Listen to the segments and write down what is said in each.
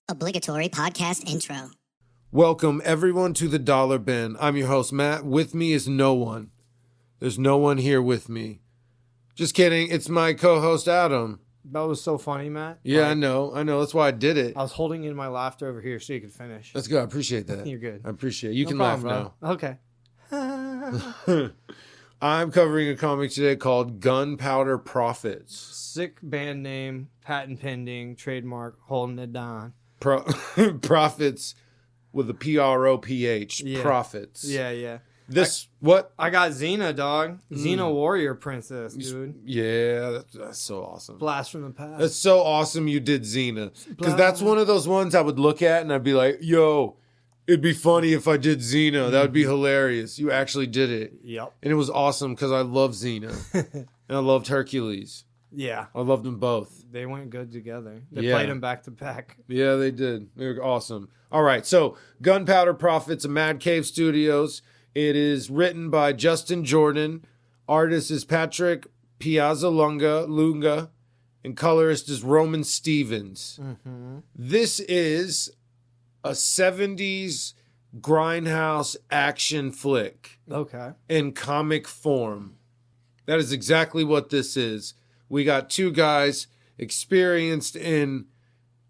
Obligatory podcast intro. Welcome, everyone, to the Dollar Bin. I'm your host, Matt. With me is no one. There's no one here with me. Just kidding. It's my co-host, Adam. That was so funny, Matt. Yeah, I know. That's why I did it. I was holding in my laughter over here so you could finish. That's good. I appreciate that. You're good. I appreciate it. You No can problem, laugh bro. now. I'm covering a comic today called Gunpowder Prophets. Sick band name, patent pending, trademark, holding it down. Prophets with a P-R-O-P-H. Yeah. Prophets. Yeah. What? I got Xena, dog. Xena Warrior Princess, dude. Yeah, that's so awesome. Blast from the past. That's so awesome you did Xena. Because that's one of those ones I would look at and I'd be like, yo, it'd be funny if I did Xena. That would be hilarious. You actually did it. Yep. And it was awesome because I love Xena. And I loved Hercules. Yeah. I loved them both. They went good together. They Yeah. played them back to back. Yeah, they did. They were awesome. All right, so Gunpowder Prophets of Mad Cave Studios. It is written by Justin Jordan. Artist is Patrick Piazzalunga. And colorist is Roman Stevens. Mm-hmm. This is a 70s grindhouse action flick Okay. in comic form. That is exactly what this is. We got two guys experienced in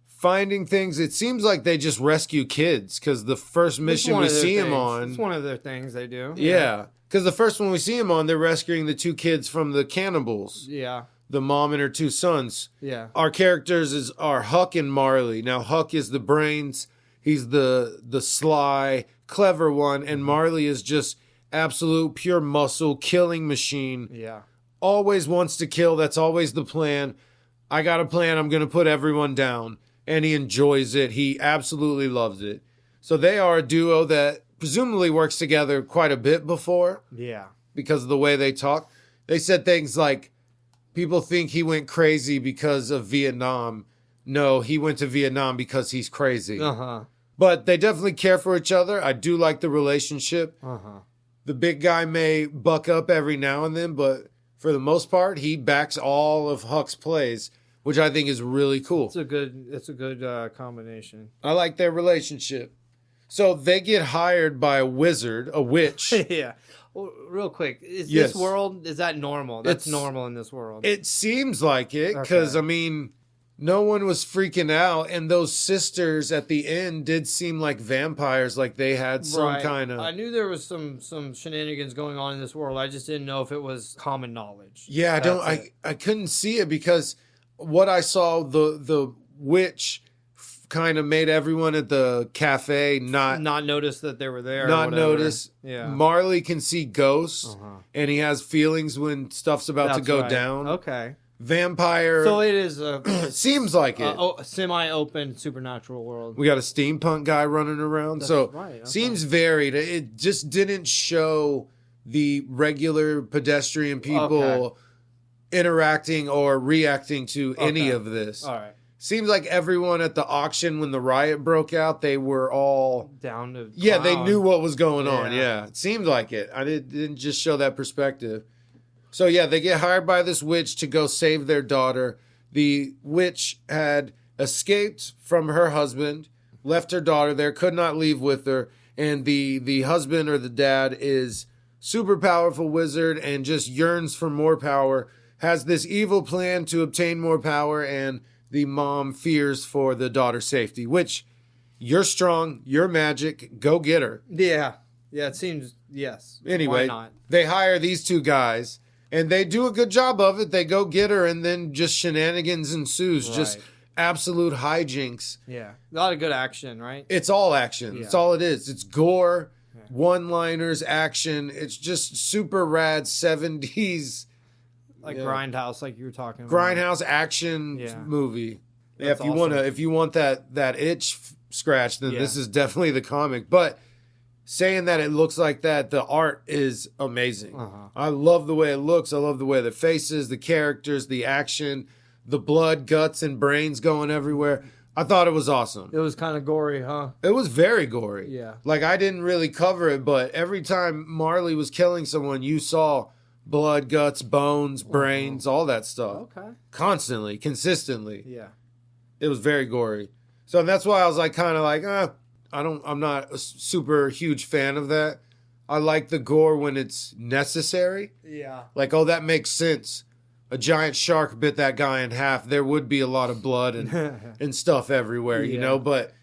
finding things. It seems like they just rescue kids because the first mission we see them on. It's one of their things they do. Yeah, because the first one we see them on, they're rescuing the two kids from the cannibals. Yeah. The mom and her two sons. Yeah. Our characters are Huck and Marley. Now, Huck is the brains. He's the sly, clever one. And Marley is just absolute pure muscle, killing machine. Yeah. Always wants to kill. That's always the plan. I got a plan. I'm going to put everyone down. And he enjoys it. He absolutely loves it. So they are a duo that presumably works together quite a bit before Yeah. because of the way they talk. They said things like, people think he went crazy because of Vietnam. No, he went to Vietnam because he's crazy. Uh-huh. But they definitely care for each other. I do like the relationship. Uh-huh. The big guy may buck up every now and then, but for the most part, he backs all of Huck's plays, which I think is really cool. It's a good combination. I like their relationship. So they get hired by a wizard, a witch. Yeah. Well, real quick, is Yes. this world, is that normal? That's It's- normal in this world. It seems like it because, Okay. I mean, no one was freaking out. And those sisters at the end did seem like vampires, like they had some Right. kind I of... knew there was some shenanigans going on in this world. I just didn't know if it was common knowledge. Yeah, That's it. I couldn't see it because what I saw, the witch kind of made everyone at the cafe not notice that they were there. or not whatever. notice. Yeah. Marley can see ghosts, Uh-huh. and he has feelings when stuff's about to That's go right. down. Okay. Vampire. So it is a seems like it. semi-open supernatural world. We got a steampunk guy running around. That's So right, okay. seems varied. It just didn't show the regular pedestrian people Okay. interacting or reacting to any Okay. of this. All right. Seems like everyone at the auction when the riot broke out, they were all... Down to Yeah, they clown. knew what was going on. Yeah. Yeah, it seemed like it. I didn't just show that perspective. So yeah, they get hired by this witch to go save their daughter. The witch had escaped from her husband, left her daughter there, could not leave with her, and the husband or the dad is super powerful wizard and just yearns for more power, has this evil plan to obtain more power, and the mom fears for the daughter's safety, which you're strong, you're magic, go get her. Yeah. Yeah, it seems, yes. Anyway, Why not? they hire these two guys and they do a good job of it. They go get her and then just shenanigans ensues, just Right. absolute hijinks. Yeah. A lot of good action, right? It's all action. It's Yeah. all it is. It's gore, Yeah. one-liners, action. It's just super rad 70s Like Yeah. Grindhouse, like you were talking about. grindhouse action Yeah. movie. Yeah, That's if you want that itch scratch, then Yeah. this is definitely the comic. But saying that it looks like that, the art is amazing. Uh-huh. I love the way it looks. I love the way the faces, the characters, the action, the blood, guts, and brains going everywhere. I thought it was awesome. It was kind of gory, huh? It was very gory. Yeah. Like, I didn't really cover it, but every time Marley was killing someone, you saw blood, guts, bones, brains, all that stuff. Okay. Constantly, consistently. Yeah. It was very gory. So that's why I was like, kind of like, I'm not a super huge fan of that. I like the gore when it's necessary. Yeah. Like, oh, that makes sense. A giant shark bit that guy in half. There would be a lot of blood and stuff everywhere, you know. But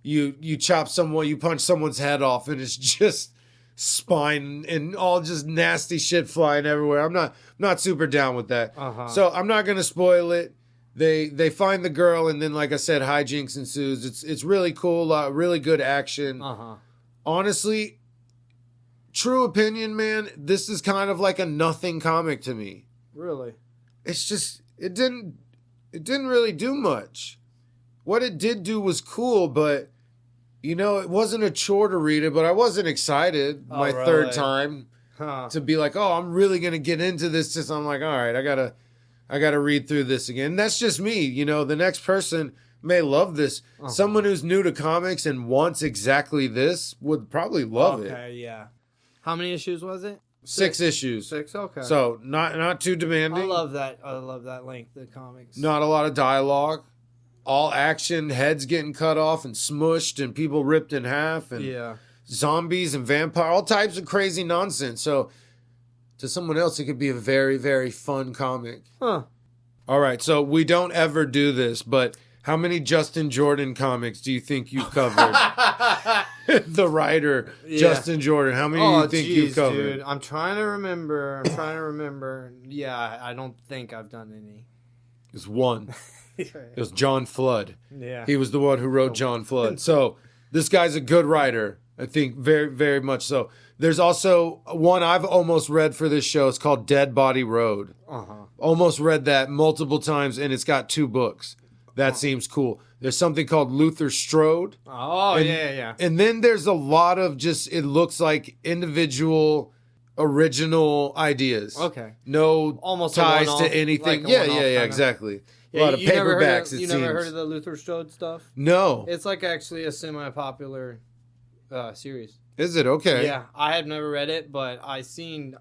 you chop someone, you punch someone's head off, and it's just spine and all just nasty shit flying everywhere. I'm not super down with that. So I'm not gonna spoil it. They find the girl, and then, like I said, hijinks ensues. It's really cool, really good action. Honestly, true opinion, man, this is kind of like a nothing comic to me. Really? It's just it didn't really do much. What it did do was cool, but you know, it wasn't a chore to read it, but I wasn't excited my third time to be like, oh, I'm really gonna get into this. Just I'm like, all right, I gotta read through this again. And that's just me. You know, the next person may love this. Someone who's new to comics and wants exactly this would probably love it. Okay, yeah. How many issues was it? 6 issues. 6, okay. So not too demanding. I love that length of comics. Not a lot of dialogue. All action, heads getting cut off and smushed and people ripped in half and zombies and vampire, all types of crazy nonsense. So to someone else, it could be a very, very fun comic. All right, so we don't ever do this, but how many Justin Jordan comics do you think you've covered? The writer, Justin Jordan. How many do you think you've covered? Dude, I'm trying to remember. Yeah, I don't think I've done any. It's one. It was John Flood. Yeah. He was the one who wrote John Flood. So this guy's a good writer. I think very, very much so. There's also one I've almost read for this show. It's called Dead Body Road. Almost read that multiple times, and it's got 2 books. That seems cool. There's something called Luther Strode. Oh, yeah. And then there's a lot of just, it looks like individual, original ideas. Okay. No Almost ties a one-off, to anything. like a yeah, one-off exactly. Yeah, a lot of paperbacks, You never heard of the Luther Strode stuff? No. It's like actually a semi-popular series. Is it? Okay. Yeah, I have never read it, but I seen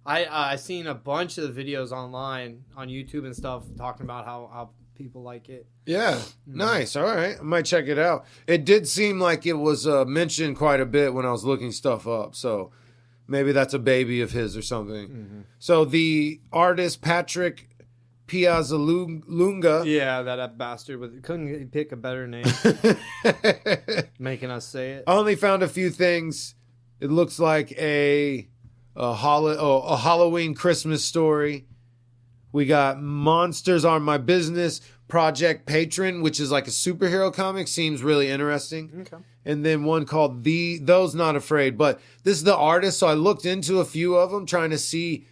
a bunch of the videos online on YouTube and stuff talking about how people like it. Yeah, nice. All right, I might check it out. It did seem like it was mentioned quite a bit when I was looking stuff up, so maybe that's a baby of his or something. So the artist Patrick Piazzalunga. Yeah, that bastard couldn't pick a better name. Making us say it. I only found a few things. It looks like a Halloween Christmas story. We got Monsters Are My Business, Project Patron, which is like a superhero comic. Seems really interesting. Okay. And then one called Those Not Afraid. But this is the artist, so I looked into a few of them trying to see,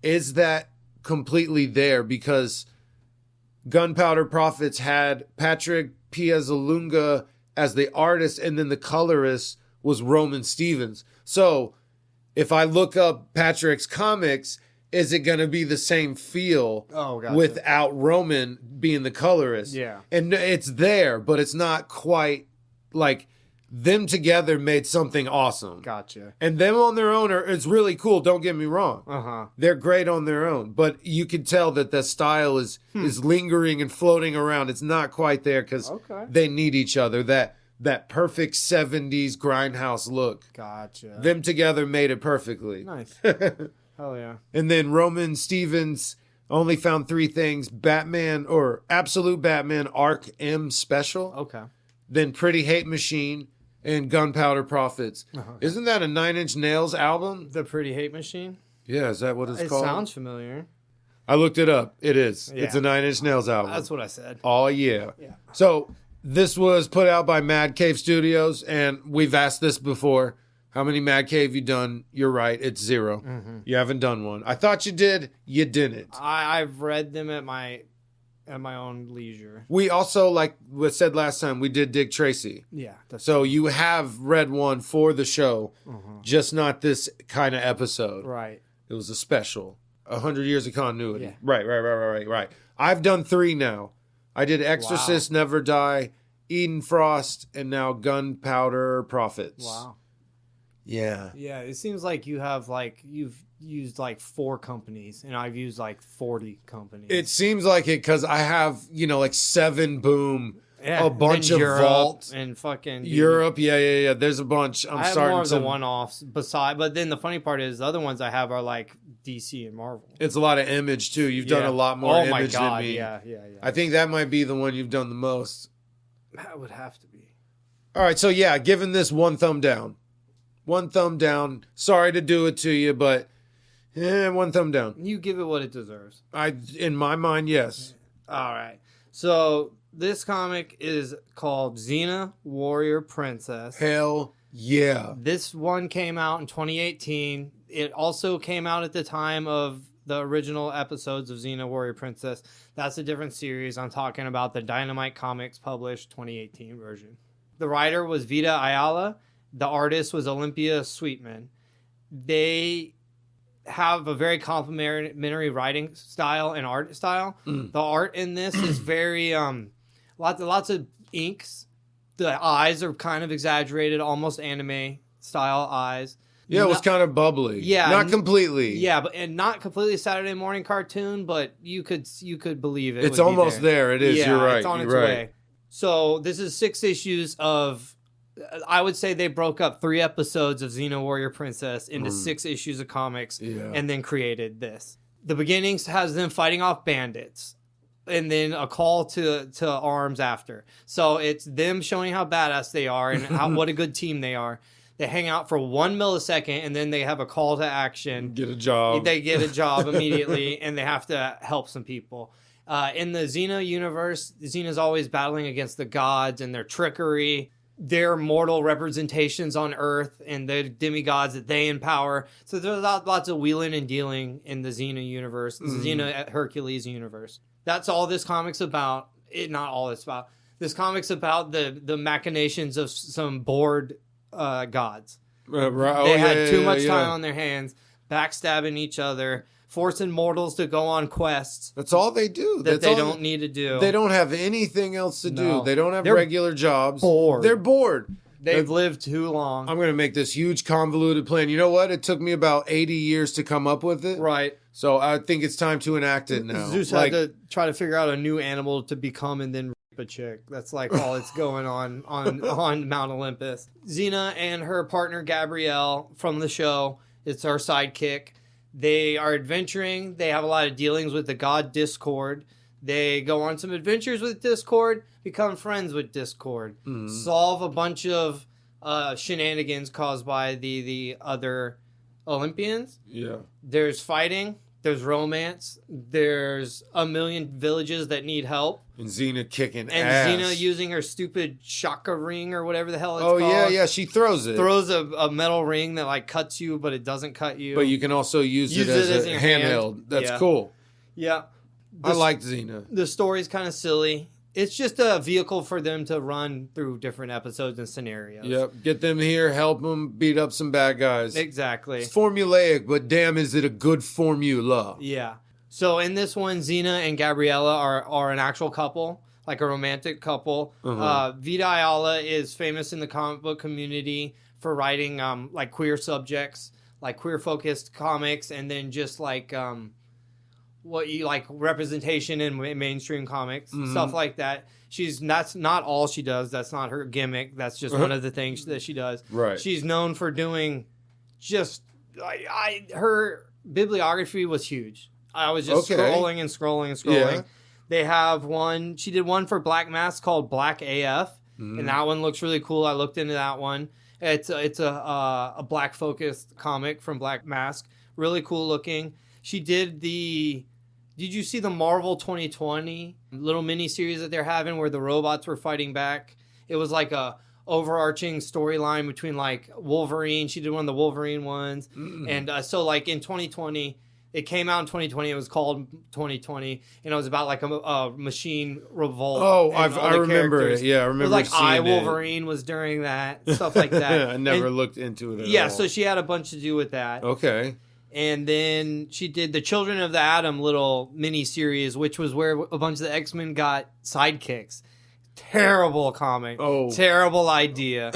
is that completely there? Because Gunpowder Prophets had Patrick Piazzalunga as the artist, and then the colorist was Roman Stevens. So if I look up Patrick's comics, is it going to be the same feel without Roman being the colorist? Yeah. And it's there, but it's not quite like them together made something awesome. Gotcha. And them on their own it's really cool. Don't get me wrong. They're great on their own, but you can tell that the style is lingering and floating around. It's not quite there because they need each other. That perfect 70s grindhouse look. Gotcha. Them together made it perfectly. Nice. Hell yeah. And then Roman Stevens only found 3 things: Batman or Absolute Batman Arc M Special. Okay. Then Pretty Hate Machine and Gunpowder Prophets. Isn't that a 9 Inch Nails album? The Pretty Hate Machine? Yeah, is that what it's called? It sounds familiar. I looked it up. It is. Yeah. It's a 9 Inch Nails album. That's what I said. Oh, yeah. Yeah. So this was put out by Mad Cave Studios, and we've asked this before. How many Mad Cave you done? You're right. It's 0. You haven't done one. I thought you did. You didn't. I've read them at my own leisure. We also, like we said last time, we did Dick Tracy. Yeah. So you have read one for the show, just not this kind of episode. Right. It was a special. 100 years of continuity. Yeah. Right. I've done 3 now. I did Exorcist, Never Die, Eden Frost, and now Gunpowder Prophets. Wow. Yeah. Yeah, it seems like you've used like 4 companies, and I've used like 40 companies. It seems like it because I have, like 7 Boom Yeah, a bunch and of Europe Vault. and fucking Europe, yeah. There's a bunch. I have more of the one-offs beside, but then the funny part is the other ones I have are like DC and Marvel. It's a lot of Image too. You've done a lot more Oh my Image God, than me. yeah. I think that might be the one you've done the most. That would have to be. All right, so yeah, giving this one thumb down. One thumb down. Sorry to do it to you, but one thumb down. You give it what it deserves. In my mind, yes. All right. So this comic is called Xena Warrior Princess. Hell yeah. This one came out in 2018. It also came out at the time of the original episodes of Xena Warrior Princess. That's a different series. I'm talking about the Dynamite Comics published 2018 version. The writer was Vita Ayala. The artist was Olympia Sweetman. They have a very complimentary writing style and art style. The art in this is very lots of inks. The eyes are kind of exaggerated, almost anime style eyes. Yeah, it was kind of bubbly. Yeah, not completely. Yeah, and not completely Saturday morning cartoon, but you could believe it. It's almost there. It is. Yeah, You're right. It's on its You're right. way. So this is 6 issues of. I would say they broke up 3 episodes of Xena Warrior Princess into 6 issues of comics and then created this. The beginnings has them fighting off bandits and then a call to arms after. So it's them showing how badass they are and what a good team they are. They hang out for 1 millisecond and then they have a call to action. Get a job. They get a job immediately and they have to help some people. In the Xena universe, Xena's always battling against the gods and their trickery. Their mortal representations on Earth and the demigods that they empower. So there's lots of wheeling and dealing in the Xena universe, the Xena Hercules universe. That's all this comic's about. Not all it's about. This comic's about the machinations of some bored gods. They had too much time on their hands, backstabbing each other, forcing mortals to go on quests. That's all they do. They don't need to do. They don't have anything else to do. They don't have They're regular jobs. bored. They're bored. They've lived too long. I'm going to make this huge convoluted plan. You know what? It took me about 80 years to come up with it. Right. So I think it's time to enact it now. Zeus had to try to figure out a new animal to become and then rape a chick. That's like all that's going on Mount Olympus. Xena and her partner Gabrielle from the show, it's our sidekick. They are adventuring. They have a lot of dealings with the god Discord. They go on some adventures with Discord, become friends with Discord, solve a bunch of shenanigans caused by the other Olympians. Yeah. There's fighting. There's romance. There's a million villages that need help. And Xena kicking And ass. Xena using her stupid shaka ring or whatever the hell it's called. Oh, yeah. She throws it. Throws a metal ring that like cuts you, but it doesn't cut you. But you can also use it as a your handheld. hand. That's Yeah. cool. Yeah. I like Xena. The story's kind of silly. It's just a vehicle for them to run through different episodes and scenarios. Yep. Get them here, help them beat up some bad guys. Exactly. It's formulaic, but damn, is it a good formula? Yeah. So in this one, Xena and Gabriella are an actual couple, like a romantic couple. Vita Ayala is famous in the comic book community for writing like queer subjects, like queer focused comics, and then just like what you like representation in mainstream comics, stuff like that. That's not all she does. That's not her gimmick. That's just one of the things that she does. Right. She's known for doing just her bibliography was huge. I was just scrolling and scrolling and scrolling. Yeah. They have one. She did one for Black Mask called Black AF, and that one looks really cool. I looked into that one. It's a black focused comic from Black Mask. Really cool looking. She did Did you see the Marvel 2020 little mini series that they're having where the robots were fighting back? It was like a overarching storyline between like Wolverine. She did one of the Wolverine ones, and so like in 2020. It came out in 2020. It was called 2020, and it was about like a machine revolt. Oh, I remember it. Yeah, I remember. It was like seeing Wolverine was during that, stuff like that. I never looked into it at all. Yeah, so she had a bunch to do with that. Okay. And then she did the Children of the Atom little mini series, which was where a bunch of the X-Men got sidekicks. Terrible comic. Oh. Terrible idea.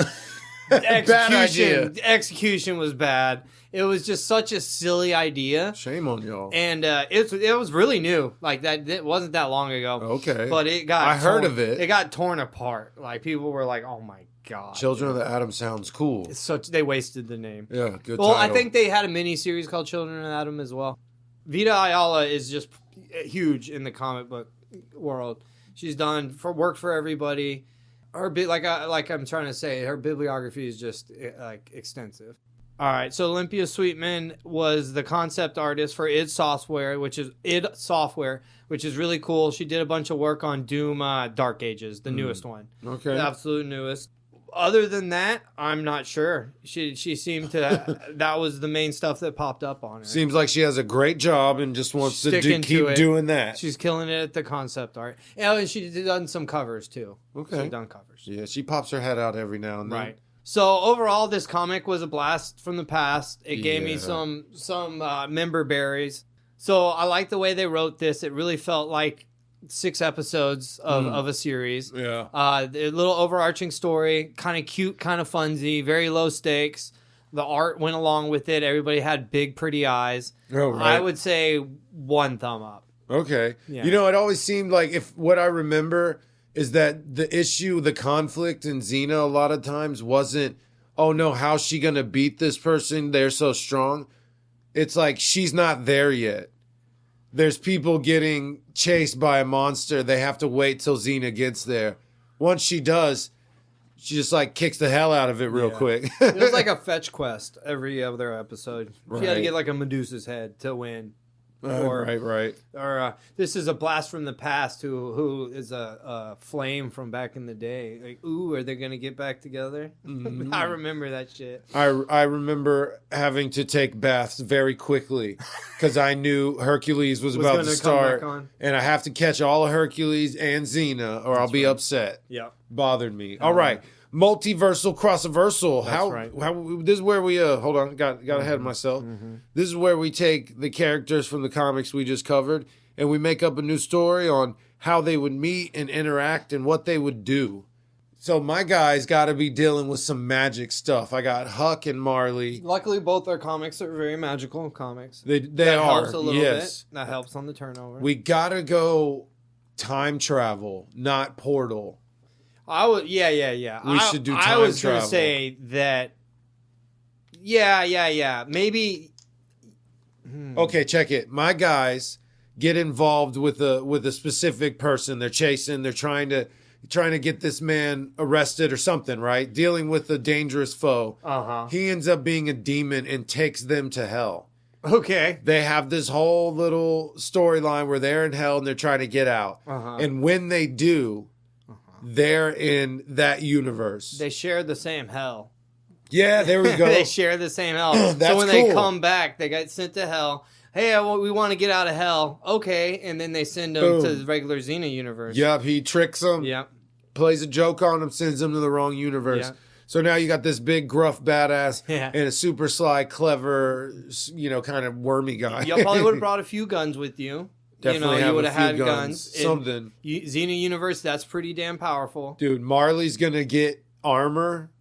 idea. The execution was bad. It was just such a silly idea. Shame on y'all. And it was really new. Like that, it wasn't that long ago. Okay. But it got I heard of it. It got torn apart. Like people were like, "Oh my god." Children of the Atom sounds cool. They wasted the name. Yeah, good Well, title. I think they had a mini series called Children of Atom as well. Vita Ayala is just huge in the comic book world. She's worked for everybody. Her like I'm trying to say, her bibliography is just like extensive. All right, so Olympia Sweetman was the concept artist for id Software, which is really cool. She did a bunch of work on Doom Dark Ages, the newest one. Okay. The absolute newest. Other than that, I'm not sure. She seemed to that was the main stuff that popped up on her. Seems like she has a great job and just wants to Sticking to keep it. doing that. She's killing it at the concept art. And she's done some covers too. Okay. She's done covers. Yeah, she pops her head out every now and then. Right. So overall, this comic was a blast from the past. It gave me some member berries. So I like the way they wrote this. It really felt like 6 episodes of a series. Yeah. A little overarching story, kind of cute, kind of funsy, very low stakes. The art went along with it. Everybody had big, pretty eyes. Oh, right. I would say 1 thumb up. Okay. Yeah. You know, it always seemed like if what I remember is that the conflict in Xena a lot of times wasn't, oh no, how's she going to beat this person? They're so strong. It's like she's not there yet. There's people getting chased by a monster. They have to wait till Xena gets there. Once she does, she just like kicks the hell out of it real quick. It was like a fetch quest every other episode. She had to Right. get like a Medusa's head to win. Right. Or this is a blast from the past who is a flame from back in the day. Like, ooh, are they going to get back together? Mm-hmm. I remember that shit. I remember having to take baths very quickly because I knew Hercules was about gonna to come start, back on. and I have to catch all of Hercules and Xena, or I'll be upset. Yeah. Bothered me. All right, multiversal crossoversal. That's right. How this is where we hold on, got ahead of myself. This is where we take the characters from the comics we just covered and we make up a new story on how they would meet and interact and what they would do. So my guys got to be dealing with some magic stuff. I got Huck and Marley. Luckily, both our comics are very magical comics. They that are. helps a little Yes. bit. That helps on the turnover. We got to go time travel, not portal. I would, yeah. We should do I time was travel. gonna say that. Yeah. Maybe. Okay, check it. My guys get involved with a specific person. They're chasing. They're trying to get this man arrested or something. Right, dealing with a dangerous foe. He ends up being a demon and takes them to hell. Okay. They have this whole little storyline where they're in hell and they're trying to get out. And when they do, they're in that universe. They share the same hell. Yeah, there we go. They share the same hell. That's so when cool. they come back, they get sent to hell. Hey, we want to get out of hell. Okay, and then they send them Boom. to the regular Xena universe. Yep, he tricks them. Yep. Plays a joke on them, sends them to the wrong universe. Yeah. So now you got this big, gruff badass Yeah. and a super sly, clever, kind of wormy guy. You probably would have brought a few guns with you. Definitely you have would a have few had guns. guns. Something. Xena universe, that's pretty damn powerful. Dude, Marley's going to get armor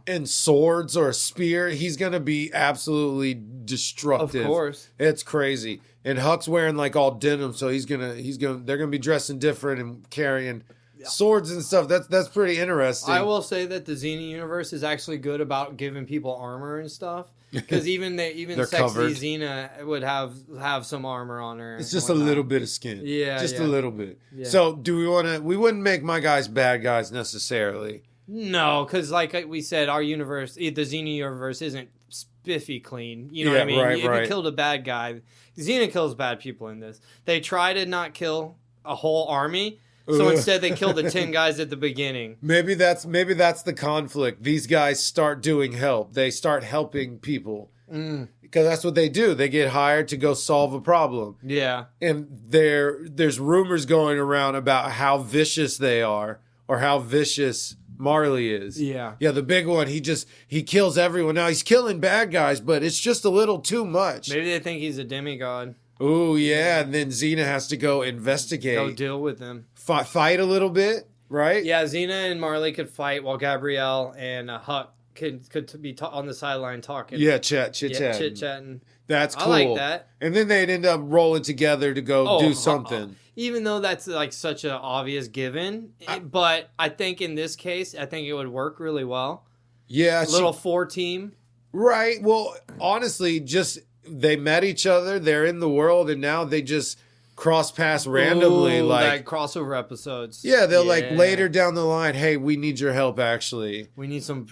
and swords or a spear. He's going to be absolutely destructive. Of course. It's crazy. And Huck's wearing like all denim, so they're going to be dressing different and carrying swords and stuff. That's pretty interesting. I will say that the Xena universe is actually good about giving people armor and stuff. Because even They're sexy covered. Xena would have some armor on her. It's and just a whatnot. little bit of skin. Yeah, Just yeah. a little bit. Yeah. So we wouldn't make my guys bad guys necessarily. No, because like we said, our universe, the Xena universe, isn't spiffy clean. You know what I mean? Right, If right. you killed a bad guy, Xena kills bad people in this. They try to not kill a whole army, so Ugh. instead they kill the 10 guys at the beginning. Maybe that's the conflict. These guys start doing help. They start helping people. Because that's what they do. They get hired to go solve a problem. Yeah. And there's rumors going around about how vicious they are or how vicious Marley is. Yeah. Yeah, the big one, he kills everyone. Now he's killing bad guys, but it's just a little too much. Maybe they think he's a demigod. Ooh, yeah, and then Xena has to go investigate. Go deal with them. Fight a little bit right? Yeah, Xena and Marley could fight while Gabrielle and Huck could be on the sideline talking. Yeah, chit-chatting. Chit-chatting. That's cool. I like that. And then they'd end up rolling together to go do something. Even though that's like such an obvious given, but I think in this case, I think it would work really well. Yeah. Little 4-team. Right. Well, honestly, just they met each other. They're in the world, and now they just cross paths randomly. Like crossover episodes. Yeah, they'll like later down the line, hey, we need your help, actually. We need some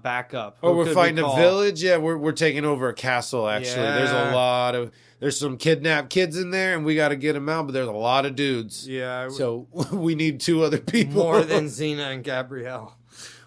backup. Or we're fighting a village. Yeah, we're taking over a castle, actually. Yeah. There's some kidnapped kids in there, and we got to get them out, but there's a lot of dudes. Yeah. So we need 2 other people. More than Xena and Gabrielle.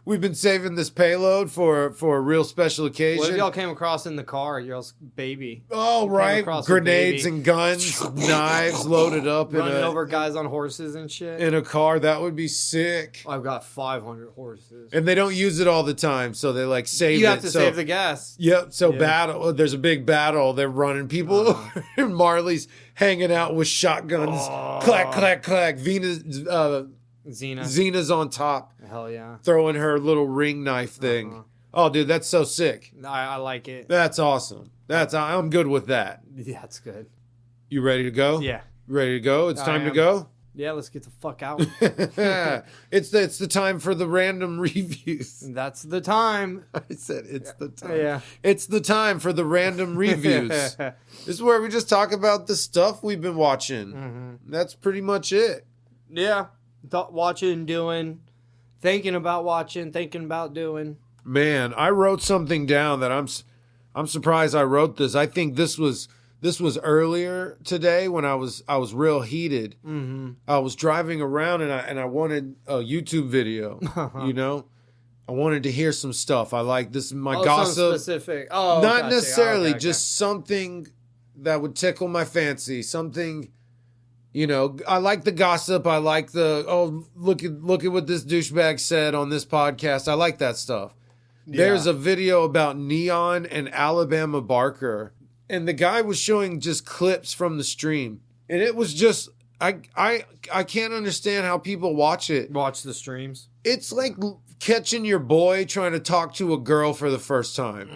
We've been saving this payload for a real special occasion. What if y'all came across in the car, y'all's baby? Oh, right. Grenades and guns, knives loaded up. Running over guys on horses and shit. In a car. That would be sick. I've got 500 horses. And they don't use it all the time, so they like save it. You have to save the gas. Yep. So battle. There's a big battle. They're running people over. And Marley's hanging out with shotguns. Clack, clack, clack. Xena's on top. Hell yeah. Throwing her little ring knife thing. Oh, dude, that's so sick. I like it. That's awesome. I'm good with that. Yeah, that's good. You ready to go? Yeah. Ready to go? It's time to go? Yeah, let's get the fuck out. It's the time for the random reviews. That's the time. I said it's the time. Yeah. It's the time for the random reviews. This is where we just talk about the stuff we've been watching. Mm-hmm. That's pretty much it. Yeah. Watching, doing, thinking about watching, thinking about doing. Man, I wrote something down that I'm surprised I wrote this. I think this was earlier today when I was real heated. Mm-hmm. I was driving around and I wanted a YouTube video. You know, I wanted to hear some stuff. I like this. My gossip. Specific. Not necessarily, just something that would tickle my fancy. Something. You know, I like the gossip. I like the, look at what this douchebag said on this podcast. I like that stuff. Yeah. There's a video about Neon and Alabama Barker, and the guy was showing just clips from the stream, and it was just I can't understand how people watch it. Watch the streams. It's like catching your boy trying to talk to a girl for the first time.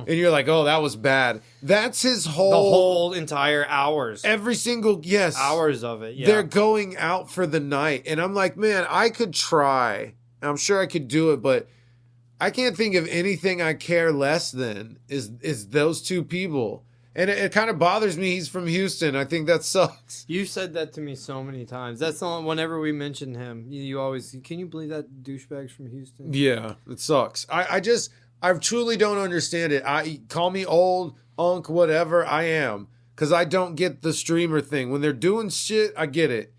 And you're like, oh, that was bad. That's his whole... The whole entire hours. Every single... Yes. Hours of it, yeah. They're going out for the night. And I'm like, man, I could try. I'm sure I could do it, but I can't think of anything I care less than is those 2 people. And it kind of bothers me. He's from Houston. I think that sucks. You said that to me so many times. That's the only, whenever we mention him, you always, can you believe that douchebag's from Houston? Yeah, it sucks. I truly don't understand it. Call me old, unk, whatever. I am. Because I don't get the streamer thing. When they're doing shit, I get it.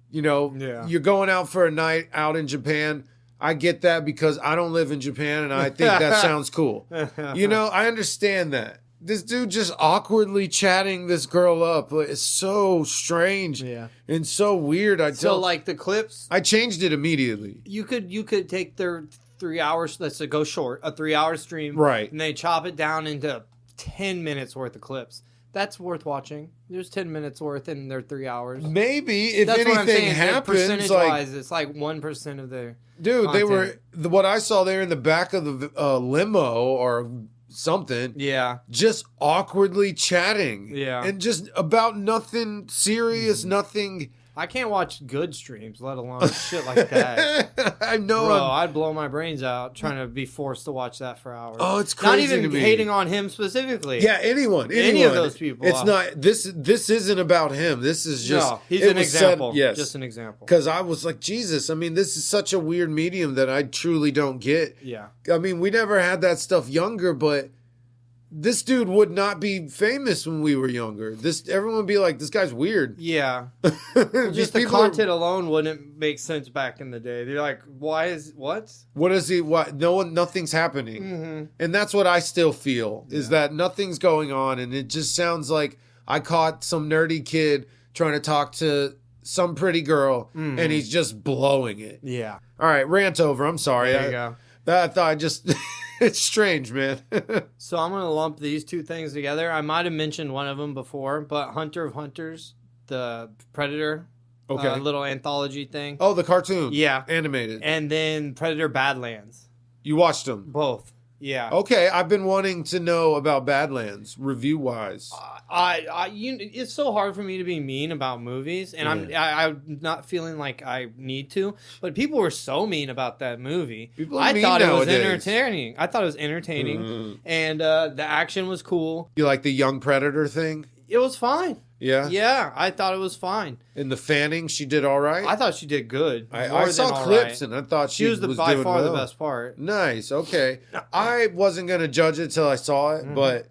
You know, You're going out for a night out in Japan. I get that because I don't live in Japan and I think that sounds cool. You know, I understand that. This dude just awkwardly chatting this girl up. It's so strange and so weird. Like the clips, I changed it immediately. You could take their 3 hours. Let's say go short, a 3-hour stream, right? And they chop it down into 10 minutes worth of clips. That's worth watching. There's 10 minutes worth in their 3 hours. Maybe if that's anything happens, percentage-wise, it's like 1% of their dude. Content. They were what I saw there in the back of the limo or something. Yeah. Just awkwardly chatting. Yeah. And just about nothing serious, nothing. I can't watch good streams, let alone shit like that. I know. Bro, I'd blow my brains out trying to be forced to watch that for hours. Oh, it's crazy. Not even hating on him specifically. Yeah, anyone. Any of those people. It's not, this isn't about him. This is just. No, he's an example. Yes. Just an example. Because I was like, Jesus, I mean, this is such a weird medium that I truly don't get. Yeah. I mean, we never had that stuff younger, but this dude would not be famous when we were younger. Everyone would be like, this guy's weird. Yeah. Just the content alone wouldn't make sense back in the day. They're like, what? What is he? What? Nothing's happening. Mm-hmm. And that's what I still feel, is that nothing's going on. And it just sounds like I caught some nerdy kid trying to talk to some pretty girl, and he's just blowing it. Yeah. All right, rant over. I'm sorry. There you go. I thought I just... It's strange, man. So I'm going to lump these 2 things together. I might have mentioned one of them before, but Hunter of Hunters, the Predator Okay. little anthology thing. Oh, the cartoon. Yeah. Animated. And then Predator Badlands. You watched them? Both. Yeah. Okay, I've been wanting to know about Badlands review-wise. It's so hard for me to be mean about movies, and I'm not feeling like I need to. But people were so mean about that movie. People are mean thought nowadays. it was entertaining. I thought it was entertaining, and the action was cool. You like the young Predator thing? It was fine. Yeah? Yeah, I thought it was fine. And the Fanning, she did all right? I thought she did good. I saw clips, and I thought she was by doing far well. the best part. Nice, okay. I wasn't going to judge it till I saw it, but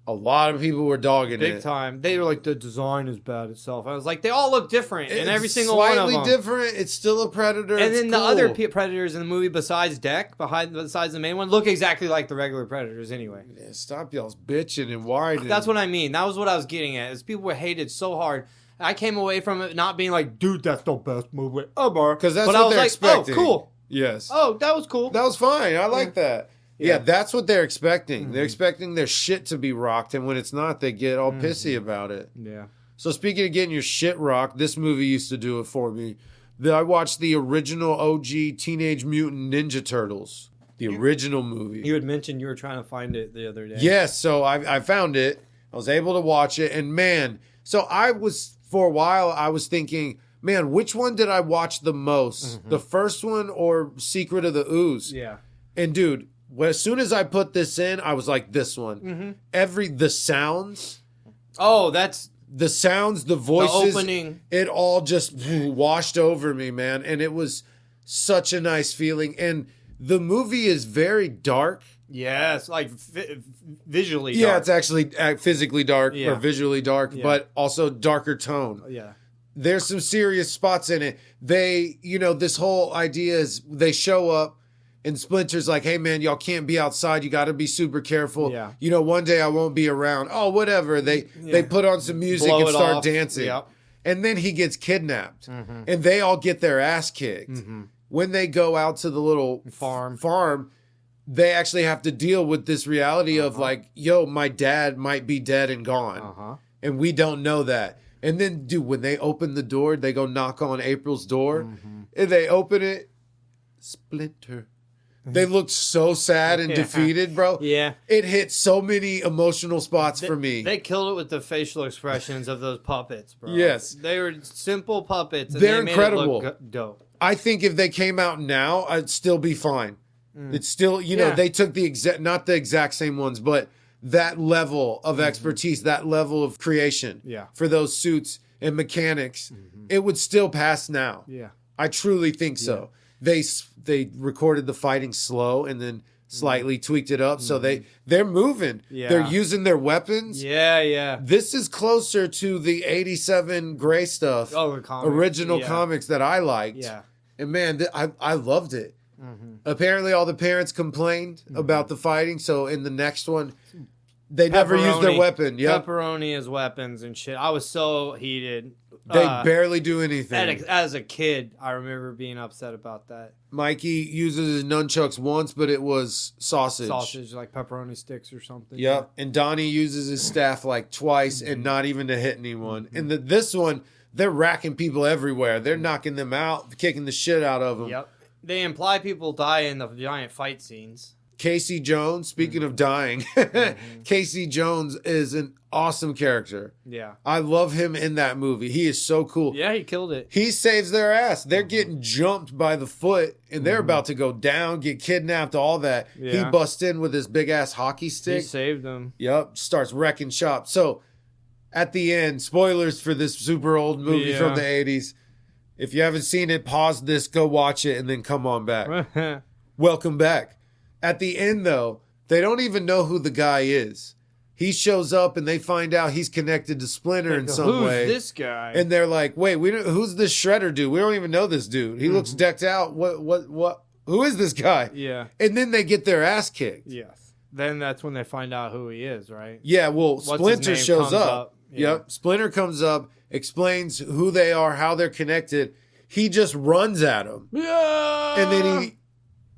a lot of people were dogging it. Big time. They were like, the design is bad itself. I was like, they all look different in every It's single one of them. slightly different. It's still a Predator. And It's then the cool. other Predators in the movie besides besides the main one, look exactly like the regular Predators anyway. Yeah, stop y'all's bitching and whining. That's what I mean. That was what I was getting at. Is people were hated so hard. I came away from it not being like, dude, that's the best movie ever. Because that's but what I was they're like, expecting. oh, cool. Yes. Oh, that was cool. That was fine. I like that. Yeah, that's what they're expecting. Mm-hmm. They're expecting their shit to be rocked, and when it's not, they get all pissy about it. Yeah. So speaking of getting your shit rocked, this movie used to do it for me. I watched the original OG Teenage Mutant Ninja Turtles. The original movie. You had mentioned you were trying to find it the other day. Yes, so I found it. I was able to watch it, and man, so for a while, I was thinking, man, which one did I watch the most? The first one or Secret of the Ooze? Yeah. And dude, as soon as I put this in, I was like, this one. The sounds. Oh, that's The sounds, the voices. the opening. It all just washed over me, man. And it was such a nice feeling. And the movie is very dark. Yes, like visually. Yeah, dark. it's actually physically dark Yeah. or visually dark, but also darker tone. Yeah. There's some serious spots in it. This whole idea is they show up and Splinter's like, hey man, y'all can't be outside. You got to be super careful. Yeah. One day I won't be around. Oh, whatever. They put on some music Blow and it start off. dancing. Yep. And then he gets kidnapped and they all get their ass kicked. When they go out to the little farm, they actually have to deal with this reality of like, yo, my dad might be dead and gone. And we don't know that. And then, dude, when they open the door, they go knock on April's door and they open it. Splinter. They looked so sad and defeated, bro. Yeah. It hit so many emotional spots for me. They killed it with the facial expressions of those puppets, bro. Yes. They were simple puppets. And They're they made incredible. It look dope. I think if they came out now, I'd still be fine. It's still, they took not the exact same ones, but that level of expertise, that level of creation for those suits and mechanics, it would still pass now. Yeah. I truly think so. They recorded the fighting slow and then slightly tweaked it up. So they're moving. Yeah. They're using their weapons. Yeah, yeah. This is closer to the 87 Gray stuff. Oh, the comics. Original comics that I liked. Yeah. And man, I loved it. Apparently all the parents complained about the fighting. So in the next one, they never used their weapon. Yep. Pepperoni as weapons and shit. I was so heated. They barely do anything. As a kid, I remember being upset about that. Mikey uses his nunchucks once, but it was sausage. Sausage, like pepperoni sticks or something. Yep. And Donnie uses his staff like twice and not even to hit anyone. And this one, they're racking people everywhere. They're knocking them out, kicking the shit out of them. Yep. They imply people die in the giant fight scenes. Casey Jones, speaking of dying, Casey Jones is an awesome character. Yeah. I love him in that movie. He is so cool. Yeah, he killed it. He saves their ass. They're getting jumped by the foot and they're about to go down, get kidnapped, all that. Yeah. He busts in with his big ass hockey stick. He saved them. Yep. Starts wrecking shop. So at the end, spoilers for this super old movie from the 80s. If you haven't seen it, pause this, go watch it, and then come on back. Welcome back. At the end, though, they don't even know who the guy is. He shows up and they find out he's connected to Splinter in some way. Who's this guy? And they're like, wait, who's this Shredder dude? We don't even know this dude. He looks decked out. What? Who is this guy? Yeah. And then they get their ass kicked. Yes. Then that's when they find out who he is, right? Yeah, well, Splinter shows up. Yeah. Yep. Splinter comes up, explains who they are, how they're connected. He just runs at him. Yeah. And then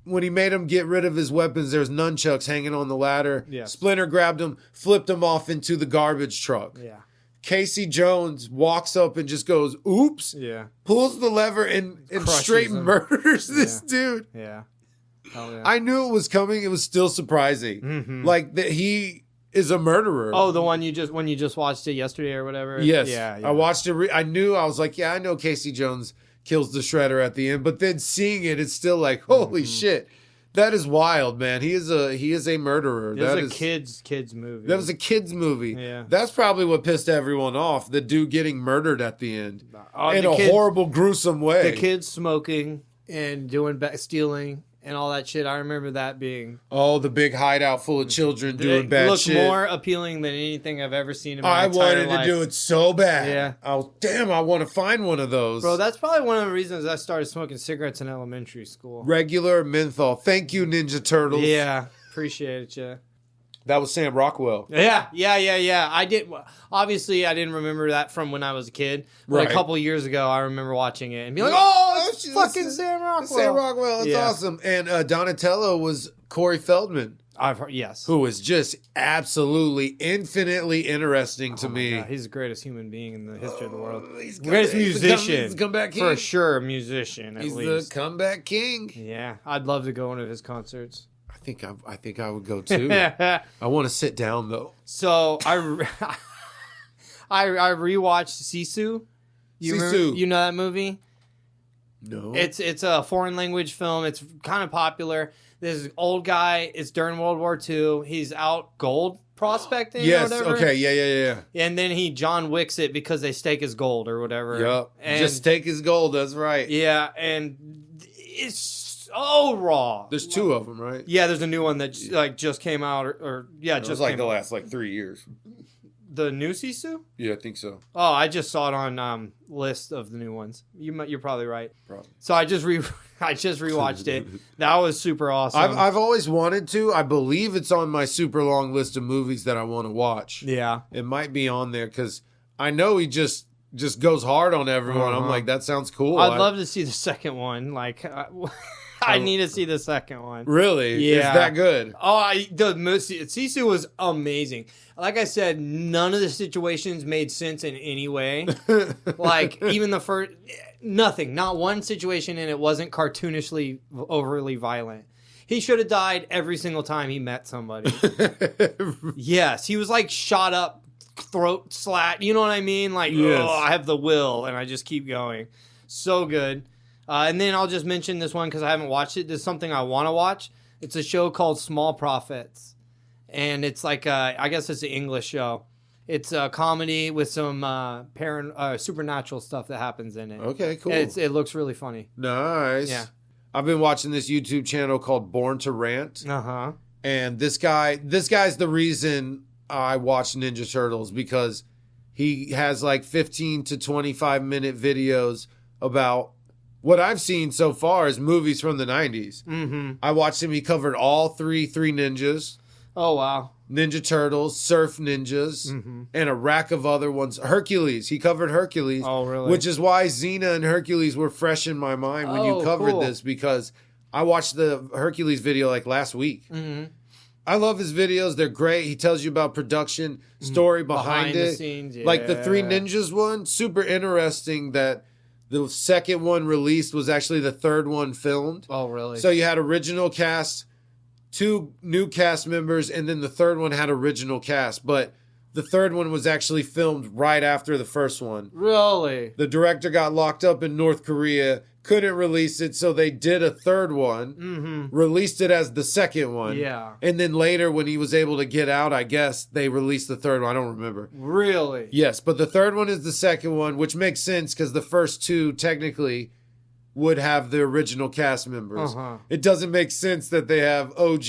when he made him get rid of his weapons, there's nunchucks hanging on the ladder. Yes. Splinter grabbed him, flipped him off into the garbage truck. Yeah. Casey Jones walks up and just goes, oops, Yeah. pulls the lever and Crushes straight him. murders this dude. Yeah. Oh, yeah. I knew it was coming. It was still surprising. Mhm. Like that he is a murderer. Oh, the one you just watched it yesterday or whatever? Yes. Yeah. I watched it. I knew. I was like, yeah, I know Casey Jones kills the Shredder at the end. But then seeing it, it's still like, holy shit. That is wild, man. He is a murderer. It was a kids movie. That was a kid's movie. Yeah. That's probably what pissed everyone off. The dude getting murdered at the end. In the a kids- horrible, gruesome way. The kids smoking and doing stealing and all that shit. I remember that being... Oh, the big hideout full of children doing it bad looked shit. more appealing than anything I've ever seen in my I entire wanted life. to do it so bad. Yeah. Oh, damn, I want to find one of those. Bro, that's probably one of the reasons I started smoking cigarettes in elementary school. Regular menthol. Thank you, Ninja Turtles. Yeah, appreciate you. That was Sam Rockwell. Yeah. I didn't remember that from when I was a kid. But Right. a couple years ago, I remember watching it and being like, oh, it's fucking Sam Rockwell. Sam Rockwell, that's Yeah. awesome. And Donatello was Corey Feldman, I've heard, yes. who was just absolutely infinitely interesting to Oh my me. God, he's the greatest human being in the history of the world. He's Greatest musician. He's the comeback king. For sure, a musician, at He's least. the comeback king. Yeah, I'd love to go to one of his concerts. I think I would go too. I want to sit down though. So I rewatched Sisu. Sisu. You know that movie? No. It's a foreign language film. It's kind of popular. This old guy. It's during World War II. He's out gold prospecting. Yes. Or whatever. Okay. Yeah. And then he John Wicks it because they stake his gold or whatever. Yep. And Just take his gold. That's right. yeah, and it's so raw. There's two of them, right? Yeah, there's a new one that just came out, or It just was like came the out. last 3 years. The new Sisu. Yeah, I think so. Oh, I just saw it on list of the new ones. You're probably right. Probably. So I just rewatched it. That was super awesome. I've always wanted to. I believe it's on my super long list of movies that I want to watch. yeah. It might be on there because I know he just goes hard on everyone. I'm Uh-huh. like, that sounds cool. I'd love to see the second one. Like, I need to see the second one. Really? Yeah. It's that good? Oh, Sisu was amazing. Like I said, none of the situations made sense in any way. Like even the first, nothing, not one situation in it wasn't cartoonishly overly violent. He should have died every single time he met somebody. Yes, he was like shot up, throat slat. You know what I mean? Like, Yes. oh, I have the will, and I just keep going. So good. And then I'll just mention this one because I haven't watched it. This is something I want to watch. It's a show called Small Prophets. And it's like, I guess it's an English show. It's a comedy with some supernatural stuff that happens in it. Okay, cool. It looks really funny. Nice. Yeah. I've been watching this YouTube channel called Born to Rant. Uh-huh. And this guy's the reason I watch Ninja Turtles because he has like 15 to 25 minute videos about what I've seen so far is movies from the 90s. Mm-hmm. I watched him. He covered all three Ninjas, Oh, wow. Ninja Turtles, Surf Ninjas, Mm-hmm. and a rack of other ones. Hercules. He covered Hercules. Oh, really? Which is why Xena and Hercules were fresh in my mind when you Oh, covered cool. this because I watched the Hercules video like last week. Mm-hmm. I love his videos. They're great. He tells you about production, story behind the it. scenes, Like the Three yeah. Ninjas one, super interesting that the second one released was actually the third one filmed. Oh, really? So you had original cast, 2 new cast members, and then the third one had original cast. But the third one was actually filmed right after the first one. Really? The director got locked up in North Korea, couldn't release it, so they did a third one, Mm-hmm. released it as the second one. Yeah. And then later, when he was able to get out, I guess, they released the third one. I don't remember. Really? Yes, but the third one is the second one, which makes sense because the first 2 technically would have the original cast members. Uh-huh. It doesn't make sense that they have OG,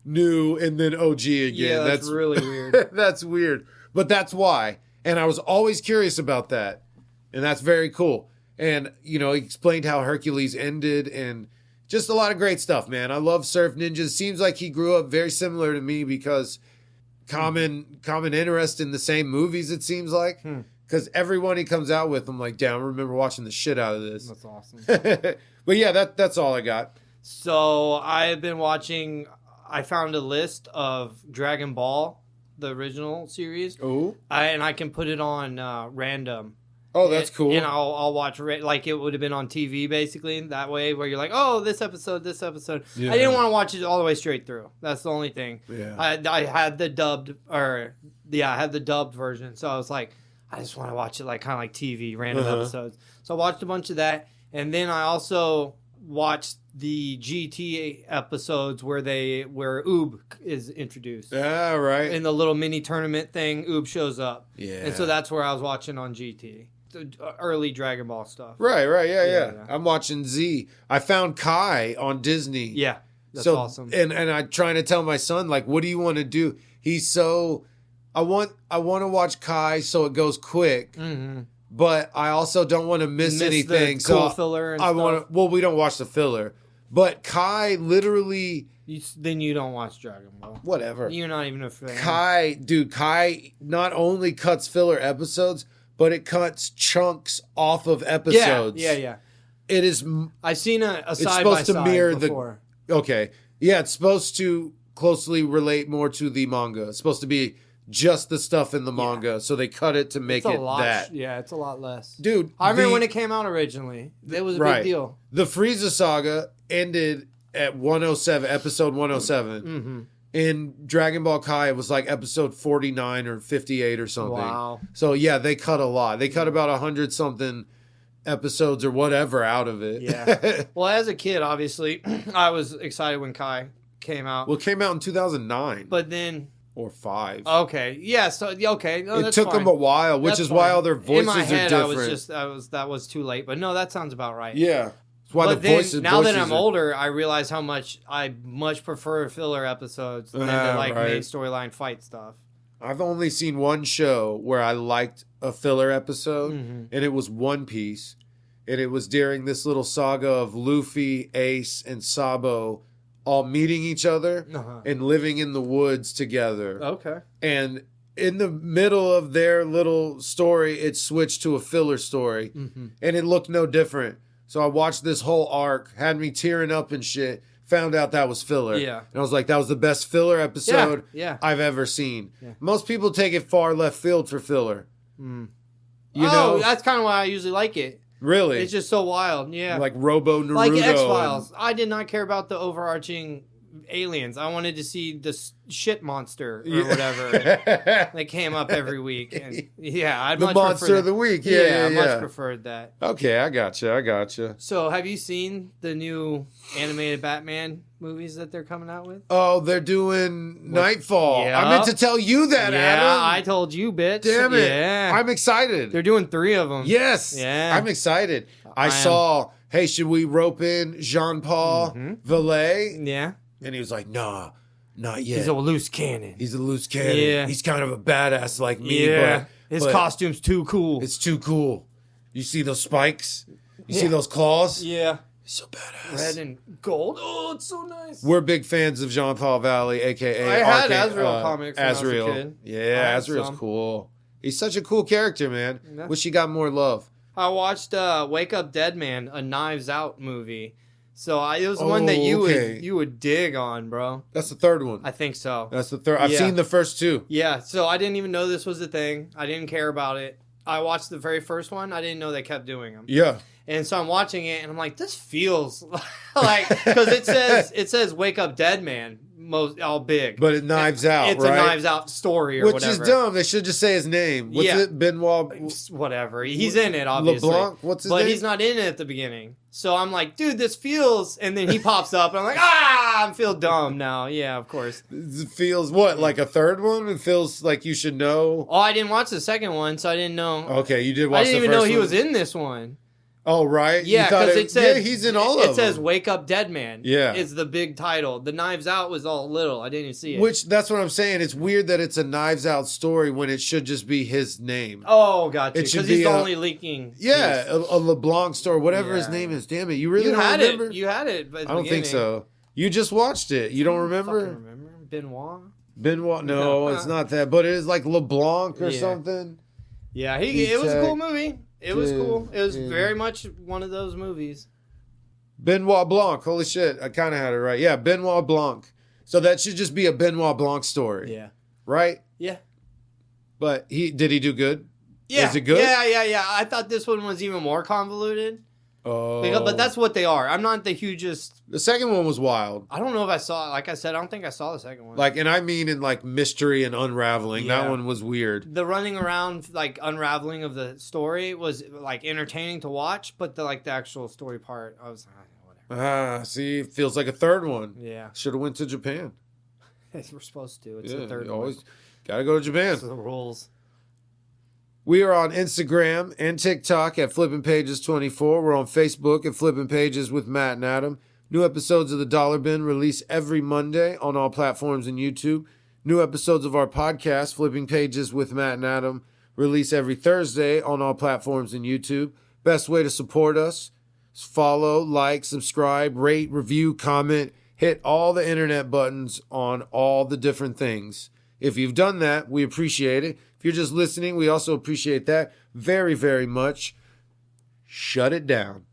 new, and then OG again. Yeah, that's really weird. That's weird. But that's why. And I was always curious about that. And that's very cool. And, he explained how Hercules ended and just a lot of great stuff, man. I love Surf Ninjas. Seems like he grew up very similar to me because common interest in the same movies, it seems like. Because every one he comes out with, I'm like, damn, I remember watching the shit out of this. That's awesome. But yeah, that's all I got. So I've been watching. I found a list of Dragon Ball the original series. Oh. And I can put it on random. Oh, that's cool. And I'll watch like it would have been on TV basically that way where you're like, oh, this episode. Yeah. I didn't want to watch it all the way straight through. That's the only thing. Yeah. I had the dubbed I had the dubbed version. So I was like, I just want to watch it like kind of like TV random episodes. So I watched a bunch of that, and then I also watched the GT episodes where Oob is introduced. Yeah, right. In the little mini tournament thing, Oob shows up. Yeah. And so that's where I was watching on GT. The early Dragon Ball stuff. Right, yeah. I'm watching Z. I found Kai on Disney. Yeah. That's awesome. And I'm trying to tell my son, like, what do you want to do? He's so I want to watch Kai so it goes quick. Mm-hmm. But I also don't want to miss anything. The cool filler and stuff. Well, we don't watch the filler. But Kai literally... Then you don't watch Dragon Ball. Whatever. You're not even a fan. Kai not only cuts filler episodes, but it cuts chunks off of episodes. Yeah. It is... I've seen a it's side supposed by to side mirror before. Okay. Yeah, it's supposed to closely relate more to the manga. It's supposed to be just the stuff in the manga, so they cut it to make it that. Yeah, it's a lot less. Dude, I remember when it came out originally. It was a big deal. The Frieza saga ended at 107, episode 107. Mm-hmm. In Dragon Ball Kai, it was like episode 49 or 58 or something. Wow. So, yeah, they cut a lot. They cut about 100-something episodes or whatever out of it. Yeah. Well, as a kid, obviously, I was excited when Kai came out. Well, it came out in 2009. But then... Or 5. Okay. Yeah. So okay. No, it took them a while, which is why all their voices in my head, are different. That was too late. But no, that sounds about right. Yeah. That's why but now that I'm older, I realize how much I much prefer filler episodes than the main storyline fight stuff. I've only seen one show where I liked a filler episode, and it was One Piece, and it was during this little saga of Luffy, Ace, and Sabo all meeting each other and living in the woods together. Okay. And in the middle of their little story, it switched to a filler story. Mm-hmm. And it looked no different. So I watched this whole arc, had me tearing up and shit, found out that was filler. Yeah. And I was like, that was the best filler episode I've ever seen. Yeah. Most people take it far left field for filler. You know? That's kind of why I usually like it. Really? It's just so wild, yeah. Like Robo Naruto. Like X-Files. I did not care about the overarching aliens. I wanted to see the shit monster or whatever that came up every week. And I'd the much monster of the week. Yeah, I much preferred that. Okay, I gotcha. So have you seen the new animated Batman movies that they're coming out with? Oh, they're doing Nightfall. Yeah. I meant to tell you that, Adam. Yeah, I told you, bitch. Damn it. Yeah. I'm excited. They're doing 3 of them. Yes. Yeah. I'm excited. I saw, hey, should we rope in Jean-Paul Valet? Yeah. And he was like, nah, not yet. He's a loose cannon. Yeah. He's kind of a badass like me. Yeah. But his costume's too cool. It's too cool. You see those spikes? You see those claws? Yeah. He's so badass. Red and gold. Oh, it's so nice. We're big fans of Jean-Paul Valley, a.k.a. I had Azrael comics when I was a kid. Yeah, Azrael's cool. He's such a cool character, man. Yeah. Wish he got more love. I watched Wake Up Dead Man, a Knives Out movie. So it was one that you would dig on, bro. That's the third one. I think so. That's the third. I've seen the first 2. Yeah, so I didn't even know this was a thing. I didn't care about it. I watched the very first one. I didn't know they kept doing them. Yeah. And so I'm watching it, and I'm like, this feels like, because it says Wake Up Dead Man, all big. But it Knives Out, it's right? a Knives Out story or Which whatever. Which is dumb. They should just say his name. What's it? Benoit? Whatever. He's in it, obviously. LeBlanc? What's his name? But he's not in it at the beginning. So I'm like, dude, this feels... And then he pops up, and I'm like, I feel dumb now. Yeah, of course. It feels what? Like a third one? It feels like you should know? Oh, I didn't watch the second one, so I didn't know. Okay, you did watch the first one? I didn't even know he was in this one. Oh, right? Yeah, because it says... he's in all of them. It says Wake Up Dead Man. Yeah. It's the big title. The Knives Out was all little. I didn't even see it. Which, that's what I'm saying. It's weird that it's a Knives Out story when it should just be his name. Oh, gotcha. Because he's only leaking. Yeah, a LeBlanc story, whatever his name is. Damn it. You really don't remember? You had it. But I don't think so. You just watched it. You don't remember? I don't remember. Benoit? No, it's not that. But it is like LeBlanc or something. Yeah, it was a cool movie. It was cool. It was very much one of those movies. Benoit Blanc. Holy shit. I kind of had it right. Yeah, Benoit Blanc. So that should just be a Benoit Blanc story. Yeah. Right? Yeah. But did he do good? Yeah. Is it good? Yeah. I thought this one was even more convoluted. Oh. But that's what they are. I'm not the hugest. The second one was wild. I don't know if I saw. Like I said, I don't think I saw the second one. Like, and I mean in like mystery and unraveling. Yeah. That one was weird. The running around, like unraveling of the story was like entertaining to watch, but the actual story part, I was whatever. See, it feels like a third one. Yeah, Should have went to Japan. we're supposed to. It's the third you one. always gotta go to Japan. Those are the rules. We are on Instagram and TikTok at Flippin' Pages 24. We're on Facebook at Flippin' Pages with Matt and Adam. New episodes of The Dollar Bin release every Monday on all platforms and YouTube. New episodes of our podcast, Flipping Pages with Matt and Adam, release every Thursday on all platforms and YouTube. Best way to support us is follow, like, subscribe, rate, review, comment, hit all the internet buttons on all the different things. If you've done that, we appreciate it. If you're just listening, we also appreciate that very, very much. Shut it down.